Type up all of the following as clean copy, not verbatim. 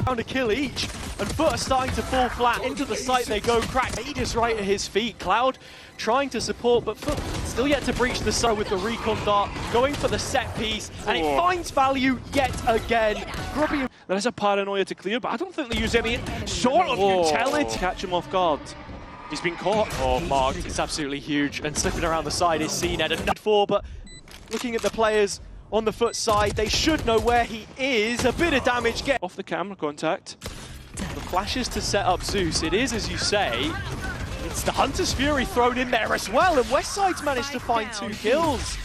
Found a kill each, and Foot are starting to fall flat. Into the site they go. Crack Nade is right at his feet. Cloud trying to support, but Foot still yet to breach the site with the recon dart, going for the set piece, and it finds value yet again. Grubby. There is a paranoia to clear, but I don't think they use any sort of utility to catch him off guard. He's been caught. Oh, marked. It's absolutely huge. And slipping around the side is CNED and 4, but looking at the players on the Foot side, they should know where he is. A bit of damage get off the camera contact. The flashes to set up Zeus. It is, as you say, it's the Hunter's Fury thrown in there as well, and Westside's managed to find 2 kills.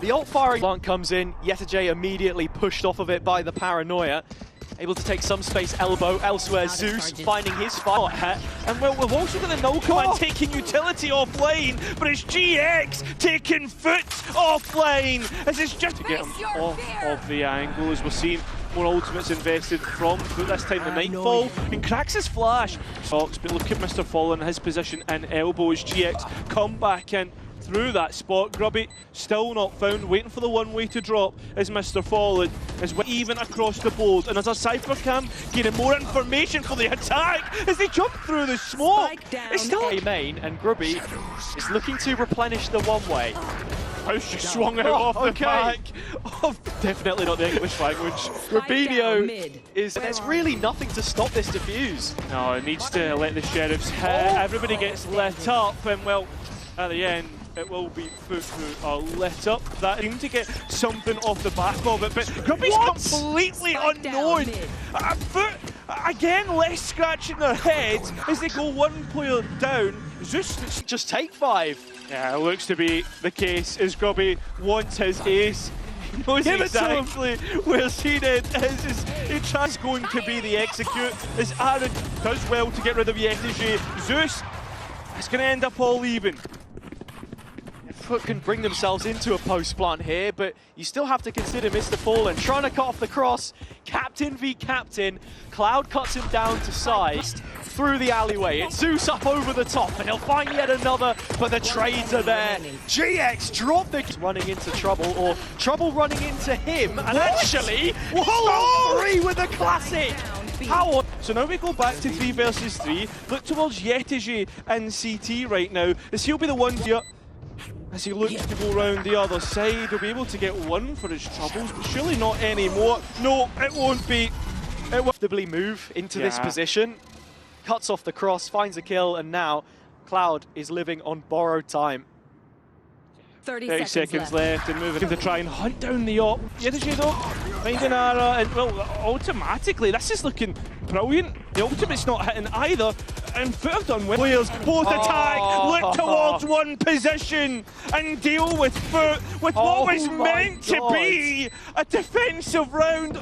The ult firing plant comes in. Yetajay immediately pushed off of it by the paranoia. Able to take some space elbow elsewhere. Zeus finding his spot. And well, we've also got the null command taking utility offline, but it's GX taking Foot offline as it's just to get him off of the angle. As we're seeing more ultimates invested from Foot, this time the Nightfall, and cracks his flash. But look at Mr. Fallen, his position and elbow as GX come back in through that spot. Grubby still not found, waiting for the one-way to drop as Mr. Fallen is even across the board. And as a Cypher cam, getting more information for the attack as they jump through the smoke. It's still a main, and Grubby is looking to replenish the one-way. How she swung out off the back of definitely not the English language. Rubinho is, there's really nothing to stop this defuse. No, it needs to let the sheriffs hit. Everybody gets lit up, and well, at the end, it will be Foot who are lit up. That seemed to get something off the back of it, but Grubby's completely unknown. Foot, again, less scratching their heads as they go one player down. Zeus just take 5. Yeah, it looks to be the case as Grubby wants his ace. He knows exactly where CNED is. He tries going to be the execute as Aaron does well to get rid of Yetajay. Zeus is going to end up all even. Foot can bring themselves into a post plant here, but you still have to consider Mr. Fallen trying to cut off the cross. Captain v captain. Cloud cuts him down to side through the alleyway. It's Zeus up over the top, and he'll find yet another, but the trades are there. GX dropped the running into trouble, or trouble running into him, and actually, whoa, 3 with a classic. How? So now we go back to 3 versus 3. Look towards Yetajay and CT right now, as he'll be the one here. As he looks to go round the other side, he'll be able to get 1 for his troubles, but surely not anymore. No, it won't be. It won't comfortably move into this position. Cuts off the cross, finds a kill, and now Cloud is living on borrowed time. 30 seconds left and moving to try and hunt down the op. Yetajay though, finding Ara, and well, automatically, this is looking brilliant. The ultimate's not hitting either, and Foot have done well. Players both attack, look towards one position, and deal with Foot with what was meant to be a defensive round.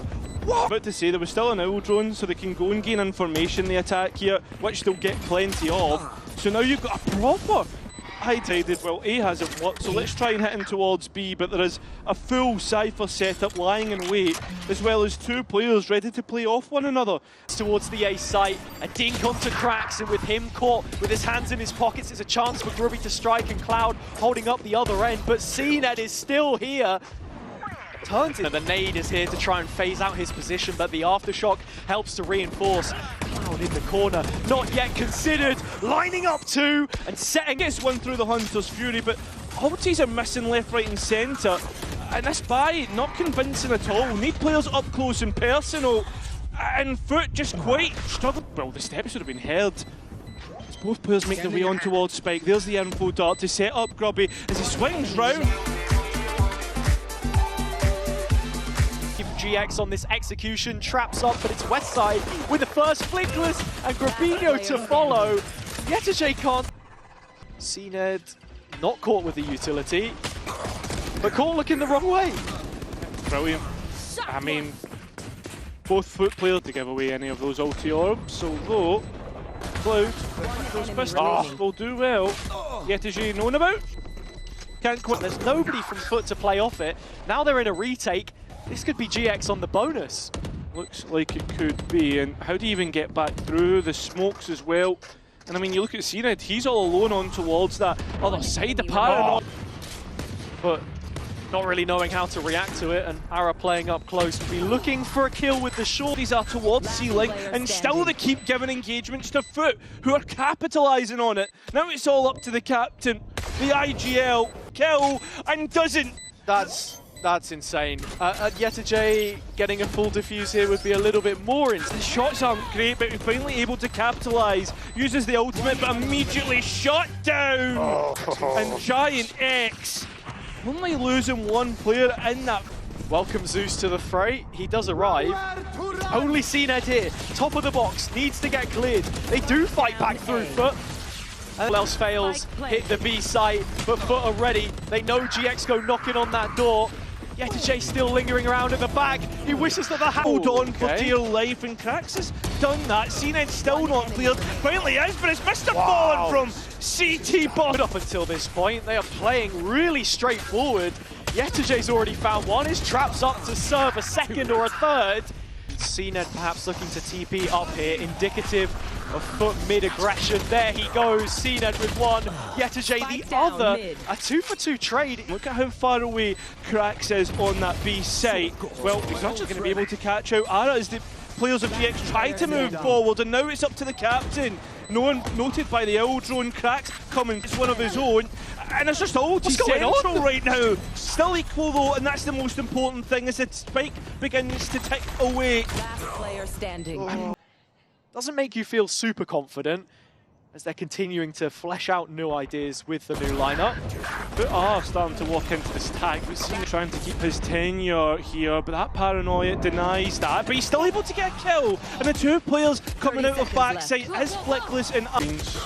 What? About to say, there was still an owl drone, so they can go and gain information, the attack here, which they'll get plenty of. So now you've got a proper high-tided, well, A hasn't worked, so let's try and hit him towards B, but there is a full Cypher setup lying in wait, as well as 2 players ready to play off one another. Towards the A site, a dink onto Cracks, and with him caught with his hands in his pockets, it's a chance for Grubby to strike, and Cloud holding up the other end, but CNED is still here. Turns in, and the nade is here to try and phase out his position, but the aftershock helps to reinforce. Cloud in the corner, not yet considered, lining up 2 and setting gets 1 through the Hunter's Fury, but ultis are missing left, right and centre. And this buy, not convincing at all. Need players up close and personal, and Foot just quite struggling. Well, the steps would have been heard. As both players make their way on towards Spike. There's the info dart to set up Grubby as he swings round. GX on this execution, traps up, but it's Westside with the first flickless, and Grubinho to follow. Yetajay can't. CNED not caught with the utility, but caught looking the wrong way. Brilliant. I mean, both Foot players to give away any of those ulti orbs, although Cloud, those pistols will do well. Yetajay known about. Can't quite. There's nobody from Foot to play off it. Now they're in a retake. This could be GX on the bonus. Looks like it could be, and how do you even get back through the smokes as well? And I mean, you look at CNED, he's all alone on towards that other side, the paranoia. But not really knowing how to react to it, and Ara playing up close will be looking for a kill with the short. These are towards ceiling, and still they keep giving engagements to Foot, who are capitalising on it. Now it's all up to the captain. The IGL kill, and doesn't. That's insane. Yetijay getting a full defuse here would be a little bit more insane. The shots aren't great, but we're finally able to capitalise. Uses the ultimate, but immediately shot down. And Giant X only losing one player in that. Welcome Zeus to the fray. He does arrive. Only CNED here. Top of the box. Needs to get cleared. They do fight back through Foot. And else fails. Hit the B site. But Foot are ready. They know GX go knocking on that door. Yetijay still lingering around at the back. He wishes that the hold on for dear life, and Krax has done that. CNED still not cleared. Finally is, but it's Mr. Fallen from CT bot. Up until this point, they are playing really straightforward. Yetijay's already found one. His trap's up to serve a second or a third. CNED perhaps looking to TP up here, indicative of Foot mid-aggression. There he goes, CNED with one, Yetijay the other. Mid. A 2-for-2 trade. Look at how far away Krax is on that B site. Well, he's not just going to be able to catch out Ara as the players of GX try to move forward, and now it's up to the captain. No one noted by the L drone. Krax coming, it's one of his own. And it's just all central right now. Still equal though, and that's the most important thing as the spike begins to tick away. Last player standing. Doesn't make you feel super confident as they're continuing to flesh out new ideas with the new lineup. But are starting to walk into the stack. We've seen him trying to keep his tenure here, but that paranoia denies that. But he's still able to get a kill, and the two players coming out of backside is Flickless and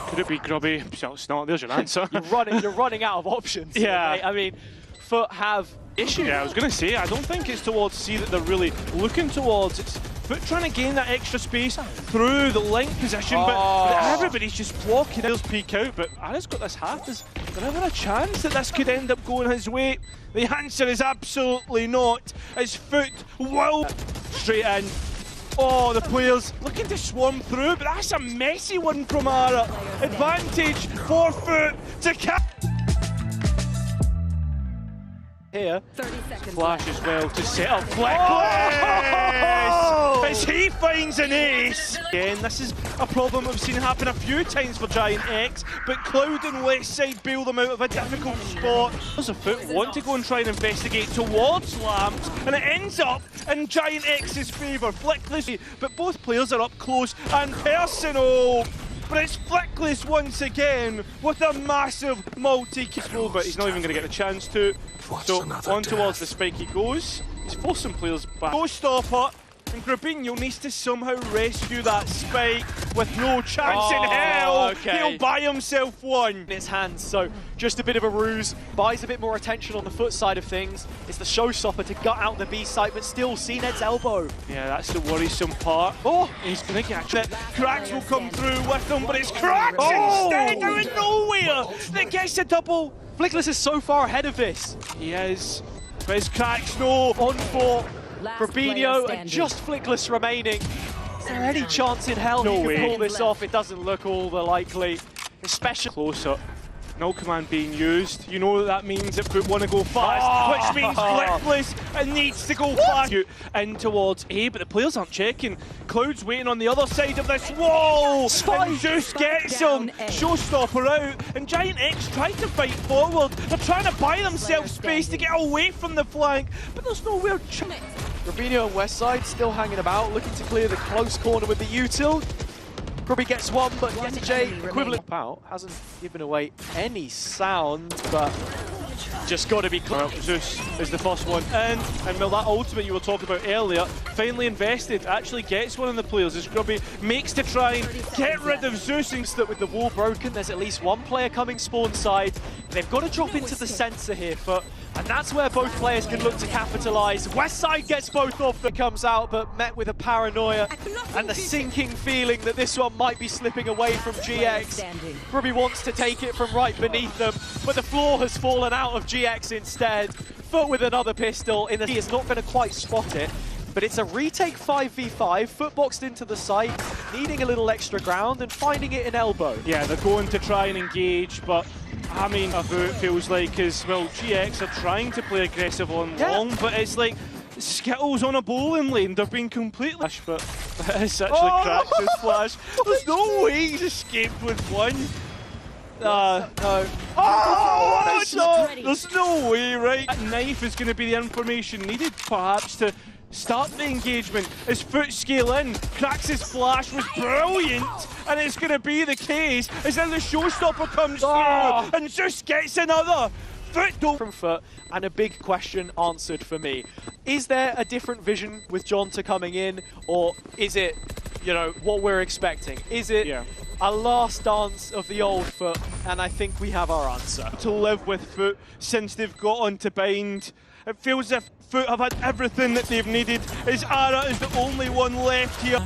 could it be Grubby? It's not. There's your answer. You're running out of options. Yeah. Here, I mean, Foot have issues. Yeah, I was going to say, I don't think it's towards C that they're really looking towards. It's Foot trying to gain that extra space through the link position, but everybody's just blocking. He'll peek out, but Ara's got this half. Is there ever a chance that this could end up going his way? The answer is absolutely not. As Foot will straight in. Oh, the players looking to swarm through, but that's a messy one from Ara. Advantage for Foot to catch. Here, 30 seconds Flash left. as well to set up Flickless! As he finds an ace! Again, this is a problem we've seen happen a few times for Giant X, but Cloud and Westside bail them out of a difficult spot. There's a Foot want to go and try and investigate towards Lamps, and it ends up in Giant X's favour. Flickless, but both players are up close and personal. But it's Flickless once again with a massive multi-kill, but he's not even going to get the chance to. So on towards the spike he goes. He's forced some players back. Go stopper, and Grabinho needs to somehow rescue that spike with no chance in hell. Okay. He'll buy himself one. In his hands, so just a bit of a ruse. Buys a bit more attention on the Foot side of things. It's the showstopper to gut out the B site, but still CNED's elbow. Yeah, that's the worrisome part. Oh, he's going to get it. Krax will come through with him, but it's Krax instead out of nowhere that gets a double. Flickless is so far ahead of this. He is. But it's Krax, no. On for Grabinho and just Flickless remaining. Is there any chance in hell he can pull this off? It doesn't look all the likely. Especially closer. No command being used. You know that means that Foot want to go fast, which means Flickless needs to go fast. In towards A, but the players aren't checking. Cloud's waiting on the other side of this wall. And Zeus gets him. Showstopper out. And Giant X tried to fight forward. They're trying to buy themselves space to get away from the flank, but there's nowhere. Grabinho and Westside still hanging about, looking to clear the close corner with the util. Grubby gets one, but Yetijay equivalent out. Hasn't given away any sound, but just got to be clear. Zeus is the first one in, and well, that ultimate you were talking about earlier, finally invested, actually gets one of the players as Grubby makes to try and get rid of Zeus. That with the wall broken, there's at least one player coming spawn side. They've got to drop into the sensor here, and that's where both players can look to capitalise. Westside gets both off that comes out, but met with a paranoia and the sinking feeling that this one might be slipping away from GX. Grubby wants to take it from right beneath them, but the floor has fallen out of GX instead. Foot with another pistol, he is not going to quite spot it. But it's a retake 5v5, Foot boxed into the site, needing a little extra ground and finding it in elbow. Yeah, they're going to try and engage, but I mean, it feels like as well, GX are trying to play aggressive on long, but it's like Skittles on a bowling lane. They've been completely... But it's actually cracked his flash. There's no way he's escaped with one. No. Oh, no! There's no way, right? That knife is going to be the information needed, perhaps, to start the engagement. His foot scale in, cracks his flash, was brilliant, and it's going to be the case as then the showstopper comes through and just gets another foot from foot, and a big question answered for me. Is there a different vision with Jonta coming in, or is it, you know, what we're expecting? Is it a last dance of the old foot? And I think we have our answer. To live with foot since they've got on to bind. It feels as if foot have had everything that they've needed. As Ara is the only one left here.